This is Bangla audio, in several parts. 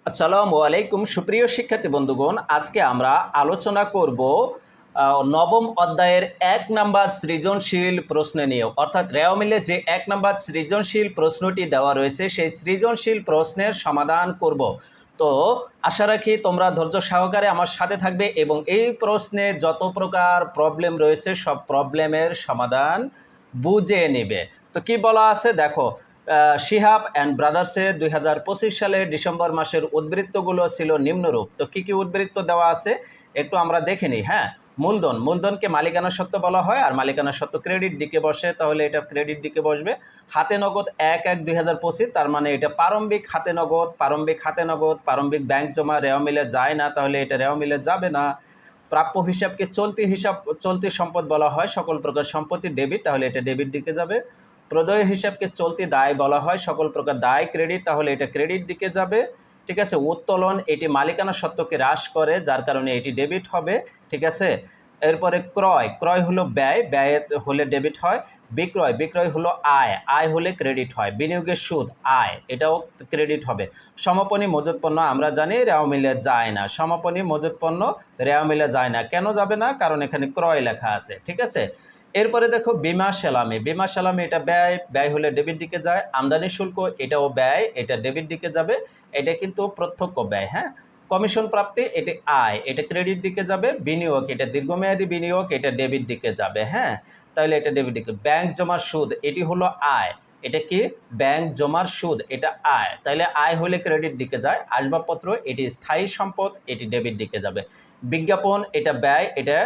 আসসালামু আলাইকুম সুপ্রিয় শিক্ষার্থী বন্ধুগণ, আজকে আমরা আলোচনা করব নবম অধ্যায়ের 1 নাম্বার সৃজনশীল প্রশ্ন নিয়ে। অর্থাৎ রেওয়া মিলে যে 1 নাম্বার সৃজনশীল প্রশ্নটি দেওয়া রয়েছে সেই সৃজনশীল প্রশ্নের সমাধান করব। তো আশা রাখি তোমরা ধৈর্য সহকারে আমার সাথে থাকবে এবং এই প্রশ্নে যত প্রকার প্রবলেম রয়েছে সব প্রবলেমের সমাধান বুঝে নেবে। তো কি বলা আছে দেখো, শিহাব অ্যান্ড ব্রাদার্সের 2025 সালের ডিসেম্বর মাসের উদ্বৃত্তগুলো ছিল নিম্নরূপ। তো কি কি উদ্বৃত্ত দেওয়া আছে একটু আমরা দেখে নিই। হ্যাঁ, মূলধনকে মালিকানা সত্ত্ব বলা হয়, আর মালিকানা সত্ত্ব ক্রেডিট দিকে বসে, তাহলে এটা ক্রেডিট দিকে বসবে। হাতে নগদ 1/1/2025, তার মানে এটা প্রারম্ভিক হাতে নগদ, প্রারম্ভিক ব্যাংক জমা রেওয়া মিলে যায় না, তাহলে এটা রেওয়া মিলে যাবে না। প্রাপ্য হিসাবকে চলতি সম্পদ বলা হয়, সকল প্রকার সম্পত্তি ডেবিট, তাহলে এটা ডেবিট দিকে যাবে। প্রদেয় হিসাবকে চলতি দায় বলা হয়, সকল প্রকার দায় ক্রেডিট, তাহলে এটা ক্রেডিট দিকে যাবে। ঠিক আছে। উত্তোলন এটি মালিকানা সত্ত্বকে হ্রাস করে, যার কারণে এটি ডেবিট হবে। ঠিক আছে। এরপরে ক্রয় হলো ব্যয় হলে ডেবিট হয়। বিক্রয় হলো আয় হলে ক্রেডিট হয়। বিনিয়োগের সুদ এটাও ক্রেডিট হবে। সমাপনী মজুত পণ্য আমরা জানি রেওয়া মিলে যায় না, সমাপনী মজুত পণ্য রেওয়া মিলে যায় না। কেন যাবে না? কারণ এখানে ক্রয় লেখা আছে। ঠিক আছে। এরপরে দেখো বিমা সালামি এটা ব্যয় হলে ডেবিট দিকে যায়। আমদানি শুল্ক এটাও ব্যয়, এটা ডেবিট দিকে যাবে। এটা কিন্তু প্রত্যক্ষ ব্যয়। হ্যাঁ। কমিশন প্রাপ্তি এটি আয়, এটা ক্রেডিট দিকে যাবে। বিনিয়োগ এটা দীর্ঘমেয়াদী বিনিয়োগ, এটা ডেবিট দিকে যাবে। হ্যাঁ, তাহলে এটা ডেবিট দিকে। ব্যাংক জমার সুদ এটি হলো আয়, এটা কি? ব্যাংক জমার সুদ এটা আয়, তাহলে আয় হলে ক্রেডিট দিকে যায়। আসবাবপত্র এটি স্থায়ী সম্পদ, এটি ডেবিট দিকে যাবে। বিজ্ঞাপন এটা ব্যয়, এটা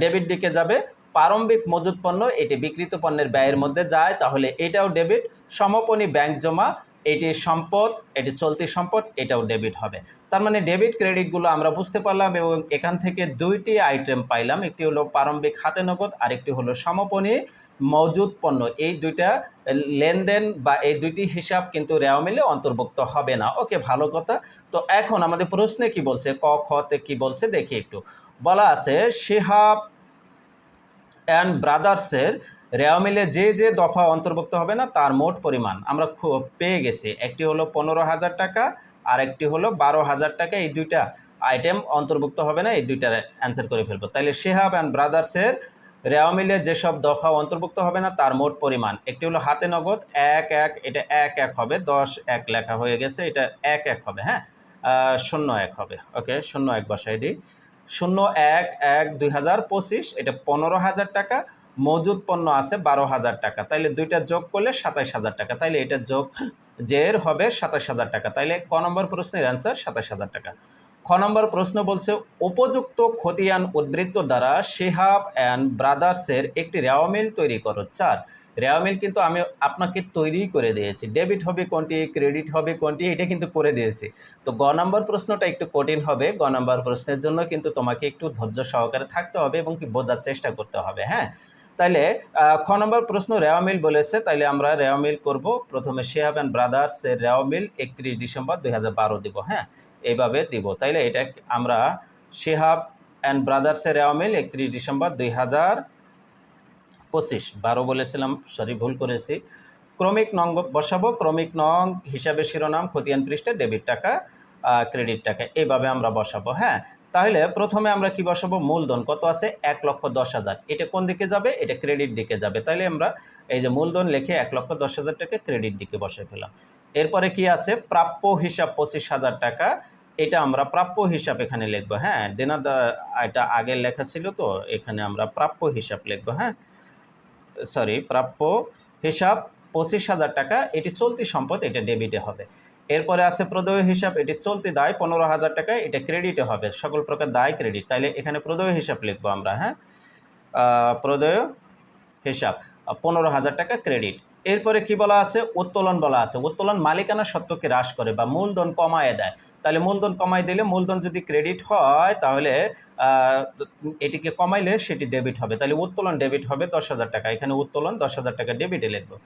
ডেবিট দিকে যাবে। প্রারম্ভিক মজুত পণ্য এটি বিক্রিত পণ্যের ব্যয়ের মধ্যে যায়, তাহলে এটাও ডেবিট। সমাপনী ব্যাংক জমা এটি সম্পদ, এটি চলতি সম্পদ, এটাও ডেবিট হবে। তার মানে ডেবিট ক্রেডিটগুলো আমরা বুঝতে পারলাম এবং এখান থেকে দুইটি আইটেম পাইলাম, একটি হলো প্রারম্ভিক হাতে নগদ, আরেকটি হলো সমাপনী মজুদ পণ্য। এই দুইটা লেনদেন বা এই দুইটি হিসাব কিন্তু রেওয়া মিলে অন্তর্ভুক্ত হবে না। ওকে, ভালো কথা। তো এখন আমাদের প্রশ্নে কি বলছে, ক খতে কি বলছে দেখি একটু। বলা আছে শিহাব অ্যান্ড ব্রাদার্সের রেওয়া মিলে যে দফা অন্তর্ভুক্ত হবে না তার মোট পরিমাণ আমরা পেয়ে গেছি। একটি হলো 15,000 টাকা আর একটি হলো 12,000 টাকা। এই দুইটা আইটেম অন্তর্ভুক্ত হবে না, এই দুইটার অ্যান্সার করে ফেলবো। তাইলে শিহাব অ্যান্ড ব্রাদার্সের রেওয়া মিলে যেসব দফা অন্তর্ভুক্ত হবে না তার মোট পরিমাণ, একটি হলো হাতে নগদ 1/1, এটা 1/1 হবে, 10/1 লেখা হয়ে গেছে, এটা 1/1 হবে। হ্যাঁ, 0/1 হবে। ওকে, 0/1 বসাই দিই। 0/1/1/2025, এটা 15,000 টাকা। মজুদ পণ্য আছে 12,000 টাকা, তাইলে দুইটা যোগ করলে 27,000 টাকা, তাইলে এটা যোগ জের হবে 27,000 টাকা। তাইলে ক নম্বর প্রশ্নের অ্যান্সার 27,000 টাকা। খ নম্বর প্রশ্ন বলছে উপযুক্ত খতিয়ান উদ্বৃত্ত দ্বারা শিহাব অ্যান্ড ব্রাদার্সের একটি রেওয়া মিল তৈরি করো। 4, রেওয়া মিল কিন্তু আমি আপনাকে তৈরি করে দিয়েছি। ডেবিট হবে কোনটি, ক্রেডিট হবে কোনটি, এটা কিন্তু করে দিয়েছি। তো গ নম্বর প্রশ্নটা একটু কঠিন হবে। গ নম্বর প্রশ্নের জন্য কিন্তু তোমাকে একটু ধৈর্য সহকারে থাকতে হবে এবং কি বোঝার চেষ্টা করতে হবে। হ্যাঁ, তাইলে খ নম্বর প্রশ্ন রেওয়া মিল বলেছে, তাইলে আমরা রেওয়া মিল করব। প্রথমে শিহাব অ্যান্ড ব্রাদার্সের রেওয়া মিল 31 ডিসেম্বর 2012 দিব। হ্যাঁ, এইভাবে দিব। তাইলে এটা আমরা শিহাব অ্যান্ড ব্রাদার্সের রেওয়া মিল 31 ডিসেম্বর 2025, 12 বলেছিলাম, সরি ভুল করেছি। ক্রমিক নং বসাবো, ক্রমিক নং হিসাবে শিরোনাম, খতিয়ান পৃষ্ঠা, ডেবিট টাকা, ক্রেডিট টাকা, এইভাবে আমরা বসাবো। হ্যাঁ, তাহলে প্রথমে আমরা কি বসাবো, মূলধন কত আছে 1,10,000, এটা কোন দিকে যাবে, এটা ক্রেডিট দিকে যাবে। তাহলে আমরা এই যে মূলধন লিখে 1,10,000 টাকা ক্রেডিট দিকে বসে ফেলাম। এরপরে কি আছে, প্রাপ্য হিসাব 25,000 টাকা, এটা আমরা প্রাপ্য হিসাব এখানে লিখবো। হ্যাঁ, এটা আগের লেখা ছিল, তো এখানে আমরা প্রাপ্য হিসাব লিখবো। হ্যাঁ, সরি, প্রাপ্য হিসাব 25,000 টাকা, এটি চলতি সম্পদ, এটা ডেবিটে হবে। এরপরে আছে প্রদেয় হিসাব, এটি চলতি দায় 15,000 টাকা, এটা ক্রেডিটে হবে, সকল প্রকার দায় ক্রেডিট। তাইলে এখানে প্রদেয় হিসাব লিখবো আমরা। হ্যাঁ, প্রদেয় হিসাব 15,000 টাকা ক্রেডিট। এরপরে কি বলা আছে, উত্তোলন বলা আছে। উত্তোলন মালিকানা সত্ত্বকে হ্রাস করে বা মূলধন কমায় দেয়। তাহলে মূলধন কমাই দিলে, মূলধন যদি ক্রেডিট হয় তাহলে এটিকে কমাইলে সেটি ডেবিট হবে, তাহলে উত্তোলন ডেবিট হবে 10,000 টাকা। এখানে উত্তোলন 10,000 টাকা ডেবিটে লিখবো।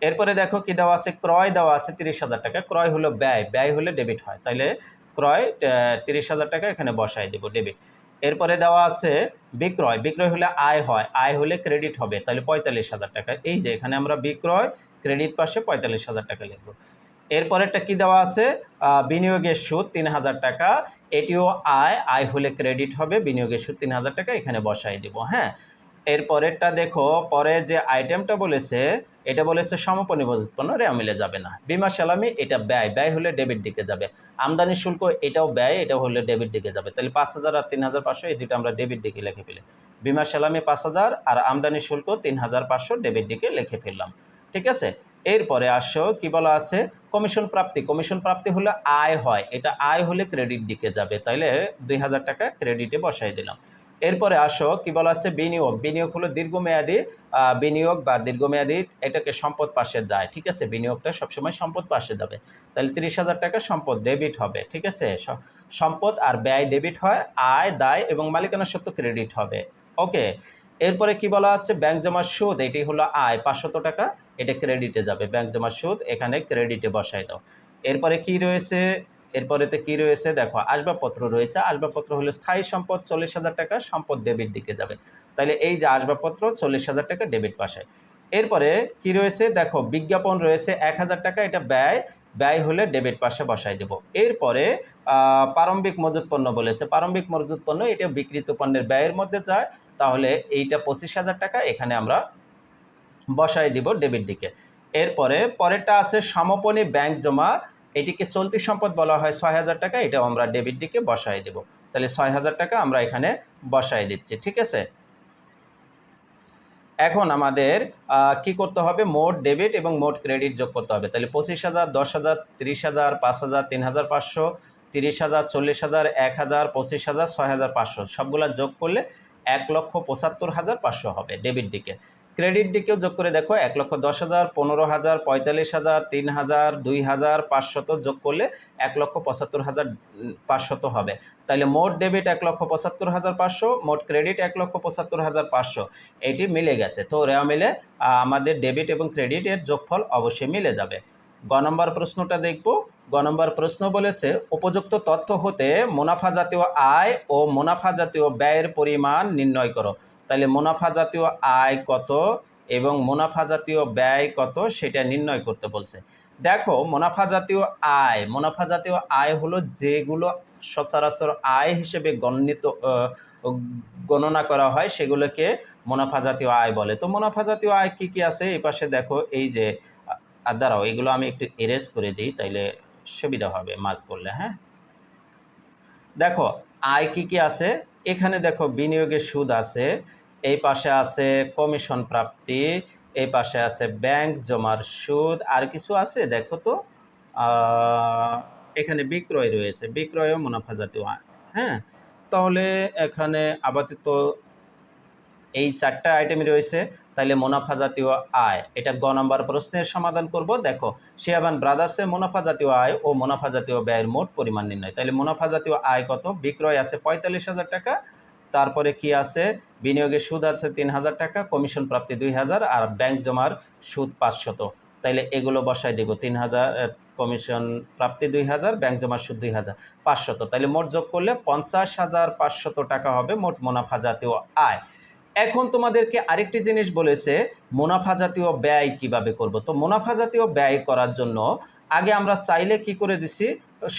এরপরে দেখো কি দেওয়া আছে, ক্রয় দেওয়া আছে 30,000 টাকা। ক্রয় হলো ব্যয় হলে ডেবিট হয়, তাহলে ক্রয় 30,000 টাকা এখানে বসাই দেবো, ডেবিট। এরপরে দেওয়া আছে বিক্রয় হলে আয় হলে ক্রেডিট হবে, তাহলে 45,000 টাকা। এই যে এখানে আমরা বিক্রয় ক্রেডিট পাশে 45,000 টাকা লিখব। এরপরেরটা কি দেওয়া আছে, বিনিয়োগের সুদ ৩,০০০ টাকা, এটিও আয় হলে ক্রেডিট হবে, বিনিয়োগের সুদ ৩,০০০ টাকা এখানে বসাই দিব। হ্যাঁ, এরপরেরটা দেখো, পরে যে আইটেমটা বলেছে এটা বলেছে সমাপনী মজুত পণ্য রেওয়া মিলে যাবে না। বিমা সালামি এটা ব্যয় হলে ডেবিট দিকে যাবে। আমদানি শুল্ক এটাও ব্যয়, এটাও হলে ডেবিট দিকে যাবে। তাহলে ৫,০০০ আর ৩,৫০০ এই দুটো আমরা ডেবিট দিকে লিখে ফেলি। বিমা সালামি ৫,০০০ আর আমদানি শুল্ক ৩,৫০০ ডেবিট দিকে লিখে ফেললাম। ঠিক আছে, এরপরে আসো কি বলা আছে, কমিশন প্রাপ্তি। কমিশন প্রাপ্তি হলে আয় হয়, এটা আয় হলে ক্রেডিট দিকে যাবে, তাইলে ২,০০০ টাকা ক্রেডিটে বসাই দিলাম। এরপরে আসো কি বলা আছে, বিনিয়োগ। বিনিয়োগ হলো দীর্ঘমেয়াদী বিনিয়োগ বা দীর্ঘমেয়াদী, এটাকে সম্পদ পাশে যায়। ঠিক আছে, বিনিয়োগটা সবসময় সম্পদ পাশে যাবে। তাহলে ৩০,০০০ টাকা সম্পদ ডেবিট হবে। ঠিক আছে, সম্পদ আর ব্যয় ডেবিট হয়, আয় দায় এবং মালিকানা সত্ত্ব ক্রেডিট হবে। ওকে, এরপরে কি বলা আছে, ব্যাংক জমার সুদ, এটি হলো আয় ৫০০ টাকা, এটা ক্রেডিটে যাবে। ব্যাংক জমার সুদ এখানে ক্রেডিটে বসাই দাও। এরপরে কি রয়েছে, এরপরেতে কি রয়েছে দেখো, আসবাবপত্র রয়েছে। আসবাবপত্র হলো স্থায়ী সম্পদ ৪০,০০০ টাকা, সম্পদ ডেবিট দিকে যাবে। তাহলে এই যে আসবাবপত্র ৪০,০০০ টাকা ডেবিট পাশে। এরপরে কি রয়েছে দেখো, বিজ্ঞাপন রয়েছে ১,০০০ টাকা, এটা ব্যয় হলে ডেবিট পাশে বসাই দেব। এরপরে প্রারম্ভিক মজুত পণ্য বলেছে। প্রারম্ভিক মজুত পণ্য এটা বিক্রিত পণ্যের ব্যয়ের মধ্যে যায়, তাহলে এইটা ২৫,০০০ টাকা এখানে আমরা বসাই দিব ডেবিট দিকে। এরপরে পরেরটা আছে সমাপনী ব্যাংক জমা, এটিকে চলতি সম্পদ বলা হয় ৬,০০০ টাকা, এটাও আমরা ডেবিট দিকে বসাই দেব। তাহলে ৬,০০০ টাকা আমরা এখানে বসাই দিচ্ছি। ঠিক আছে, এখন আমাদের কি করতে হবে, মোট ডেবিট এবং মোট ক্রেডিট যোগ করতে হবে। তাহলে ২৫,০০০, ১০,০০০, ৩০,০০০, ৫,০০০, ৩,৫০০, ৩০,০০০, ৪০,০০০, ১,০০০, ২৫,০০০, ৬,৫০০ সবগুলা যোগ করলে ১,৭৫,৫০০ হবে ডেবিট দিকে। ক্রেডিট দিকেও যোগ করে দেখো, ১,১০,০০০, ১৫,০০০, ৪৫,০০০, ৩,০০০, ২,০০০, ৫০০ যোগ করলে ১,৭৫,৫০০ হবে। তাহলে মোট ডেবিট ১,৭৫,৫০০, মোট ক্রেডিট ১,৭৫,৫০০, এটি মিলে গেছে। তো রেওয়া মিলে আমাদের ডেবিট এবং ক্রেডিটের যোগফল অবশ্যই মিলে যাবে। গ নম্বর প্রশ্নটা দেখব। গ নম্বর প্রশ্ন বলেছে, উপযুক্ত তথ্য হতে মুনাফা জাতীয় আয় ও মুনাফা জাতীয় ব্যয়ের পরিমাণ নির্ণয় করো। তাহলে মুনাফা জাতীয় আয় কত এবং মুনাফা জাতীয় ব্যয় কত সেটা নির্ণয় করতে বলছে। দেখো, মুনাফা জাতীয় আয় হলো যেগুলো সচরাচর আয় হিসেবে গণনা করা হয় সেগুলোকে মুনাফা জাতীয় আয় বলে। তো মুনাফা জাতীয় আয় কি কি আছে, এই পাশে দেখো, এই যে দাঁড়াও, এগুলো আমি একটু এরেজ করে দিই, তাইলে সুবিধা হবে মার্ক করলে। হ্যাঁ, দেখো আয় কি কি আছে, এখানে দেখো বিনিয়োগের সুদ আছে, এই পাশে আছে কমিশন প্রাপ্তি, এই পাশে আছে ব্যাংক জমার সুদ, আর কিছু আছে দেখো তো, এখানে বিক্রয় রয়েছে, বিক্রয়ও মুনাফা জাতীয় আয়। হ্যাঁ, তাহলে এখানে আপাতত এই ৪টা আইটেমই রয়েছে। তাহলে মুনাফা জাতীয় আয়, এটা গ নম্বর প্রশ্নের সমাধান করব। দেখো, শিয়াবান ব্রাদার্সের মুনাফা জাতীয় আয় ও মুনাফা জাতীয় ব্যয়ের মোট পরিমাণ নির্ণয়। তাহলে মুনাফা জাতীয় আয় কত, বিক্রয় আছে ৪৫,০০০ টাকা, তারপরে কি আছে, বিনিয়োগের সুদ আছে ৩,০০০ টাকা, কমিশন প্রাপ্তি ২,০০০, আর ব্যাংক জমার সুদ ৫০০। তাইলে এগুলো বসাই দেব, ৩,০০০, কমিশন প্রাপ্তি ২,০০০, ব্যাংক জমার সুদ ২,০০০, ৫০০। তাহলে মোট যোগ করলে ৫০,৫০০ টাকা হবে মোট মুনাফা জাতীয় আয়। এখন তোমাদেরকে আরেকটি জিনিস বলেছে, মুনাফা জাতীয় ব্যয় কিভাবে করব। তো মুনাফা জাতীয় ব্যয় করার জন্য আগে আমরা চাইলে কি করে দিছি,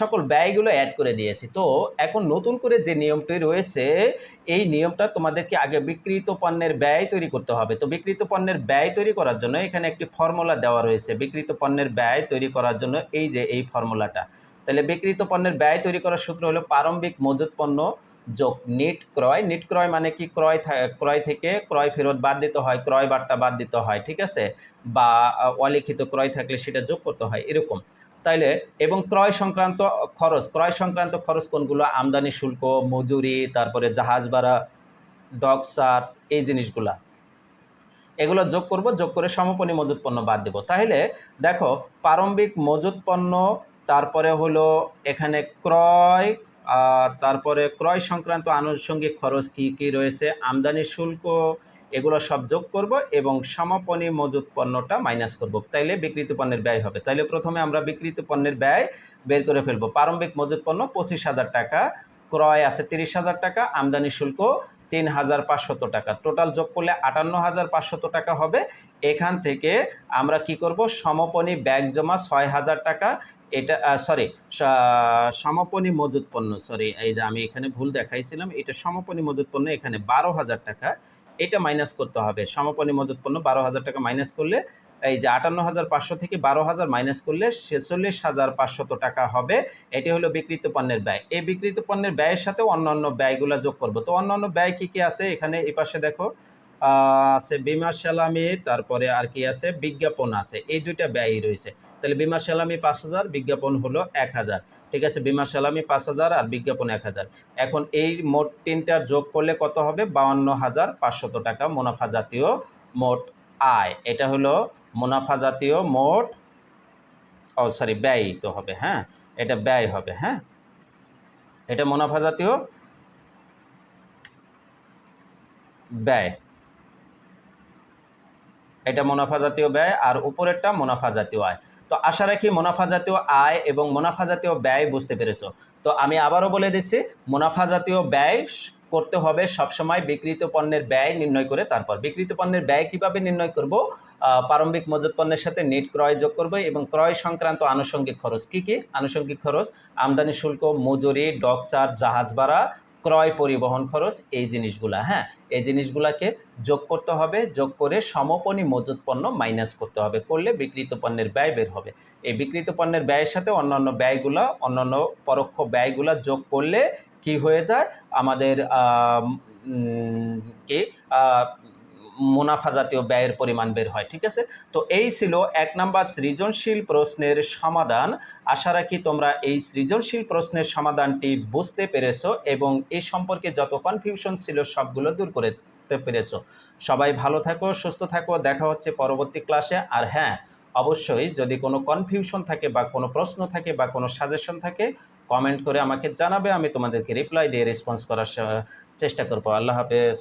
সকল ব্যয়গুলো অ্যাড করে দিয়েছি। তো এখন নতুন করে যে নিয়মটি রয়েছে, এই নিয়মটা তোমাদেরকে আগে বিক্রিত পণ্যের ব্যয় তৈরি করতে হবে। তো বিক্রিত পণ্যের ব্যয় তৈরি করার জন্য এখানে একটি ফর্মুলা দেওয়া রয়েছে। বিক্রিত পণ্যের ব্যয় তৈরি করার জন্য এই যে এই ফর্মুলাটা, তাহলে বিক্রিত পণ্যের ব্যয় তৈরি করার সূত্র হলো প্রারম্ভিক মজুত পণ্য যোগ নিট ক্রয়। নিট ক্রয় মানে কি, ক্রয় থেকে ক্রয় ফেরত বাদ দিতে হয়, ক্রয় বার্তা বাদ দিতে হয়, ঠিক আছে, বা অলিখিত ক্রয় থাকলে সেটা যোগ করতে হয়, এরকম। তাইলে এবং ক্রয় সংক্রান্ত খরচ কোনগুলো, আমদানি শুল্ক, মজুরি, তারপরে জাহাজ ভাড়া, ডক চার্জ, এই জিনিসগুলা, এগুলো যোগ করব, যোগ করে সমাপনী মজুত পণ্য বাদ দেব। তাহলে দেখো, প্রারম্ভিক মজুত পণ্য, তারপরে হলো এখানে ক্রয়, তারপরে ক্রয় সংক্রান্ত আনুষঙ্গিক খরচ কি কি রয়েছে, আমদানি শুল্ক, এগুলো সব যোগ করব এবং সমাপনী মজুত পণ্যটা মাইনাস করব। তাইলে বিক্রিত পণ্যের ব্যয় হবে। তাইলে প্রথমে আমরা বিক্রিত পণ্যের ব্যয় বের করে ফেলবো। প্রারম্ভিক মজুত পণ্য ২৫,০০০ টাকা, ক্রয় আছে ৩০,০০০ টাকা, আমদানি শুল্ক 3,500 টাকা, টোটাল যোগ করলে 58,500 টাকা হবে। এখান থেকে আমরা কি করব, সমাপনী ব্যাংক জমা 6,000 টাকা, এটা সরি সমাপনী মজুত পণ্য, সরি এই যে আমি এখানে ভুল দেখাইছিলাম, এটা সমাপনী মজুত পণ্য, এখানে 12,000 টাকা, এটা মাইনাস করতে হবে। সমাপনী মজুত পণ্য 12,000 টাকা মাইনাস করলে এই যে 58,500 থেকে 12,000 মাইনাস করলে 46,500 টাকা হবে। এটি হলো বিক্রিত পণ্যের ব্যয়। এই বিক্রিত পণ্যের ব্যয়ের সাথে অন্যান্য ব্যয়গুলো যোগ করব। তো অন্যান্য ব্যয় কি কি আছে এখানে, এই পাশে দেখো আছে বিমা সালামি, তারপরে আর কি আছে, বিজ্ঞাপন আছে, এই দুইটা ব্যয়ই রয়েছে। তাহলে বিমা সালামি 5,000, বিজ্ঞাপন হলো 1,000। ঠিক আছে, বিমা সালামি 5,000 আর বিজ্ঞাপন 1,000। এখন এই মোট তিনটা যোগ করলে কত হবে, 52,500 টাকা মুনাফা জাতীয় মোট আয়। এটা হলো মুনাফা জাতীয় মোট, সরি ব্যয় তো হবে, হ্যাঁ এটা ব্যয় হবে, হ্যাঁ এটা মুনাফা জাতীয় ব্যয়, এটা মুনাফা জাতীয় ব্যয়, আর উপরেরটা মুনাফা জাতীয় আয়। তো আশা রাখি মুনাফা জাতীয় আয় এবং মুনাফা জাতীয় ব্যয় বুঝতে পেরেছো। তো আমি আবারও বলে দিচ্ছি, মুনাফা জাতীয় ব্যয় করতে হবে সবসময় বিক্রিত পণ্যের ব্যয় নির্ণয় করে। তারপর বিক্রিত পণ্যের ব্যয় কিভাবে নির্ণয় করব, প্রারম্ভিক মজুত পণ্যের সাথে নেট ক্রয় যোগ করব এবং ক্রয় সংক্রান্ত আনুষঙ্গিক খরচ। কি কি আনুষঙ্গিক খরচ, আমদানি শুল্ক, মজুরি, ডক চার্জ, জাহাজ ভাড়া, ক্রয় পরিবহন খরচ, এই জিনিসগুলা, হ্যাঁ এই জিনিসগুলাকে যোগ করতে হবে। যোগ করে সমপনী মজুত পণ্য মাইনাস করতে হবে, করলে বিক্রিত পণ্যের ব্যয় বের হবে। এই বিক্রিত পণ্যের ব্যয়ের সাথে অন্যান্য ব্যয়গুলা, অন্যান্য পরোক্ষ ব্যয়গুলা যোগ করলে কি হয়ে যায়, আমাদের কি মুনাফা জাতীয় ব্যয়ের পরিমাণ বের হয়। ঠিক আছে, তো এই ছিল 1 নাম্বার সৃজনশীল প্রশ্নের সমাধান। আশা রাখি তোমরা এই সৃজনশীল প্রশ্নের সমাধানটি বুঝতে পেরেছো এবং এই সম্পর্কে যত কনফিউশন ছিল সবগুলো দূর করতে পেরেছো। সবাই ভালো থাকো, সুস্থ থাকো, দেখা হচ্ছে পরবর্তী ক্লাসে। আর হ্যাঁ, অবশ্যই যদি কোনো কনফিউশন থাকে বা কোনো প্রশ্ন থাকে বা কোনো সাজেশন থাকে, কমেন্ট করে আমাকে জানাবে, আমি তোমাদেরকে রিপ্লাই দিয়ে রেসপন্স করার চেষ্টা করবো। আল্লাহ হাফেজ।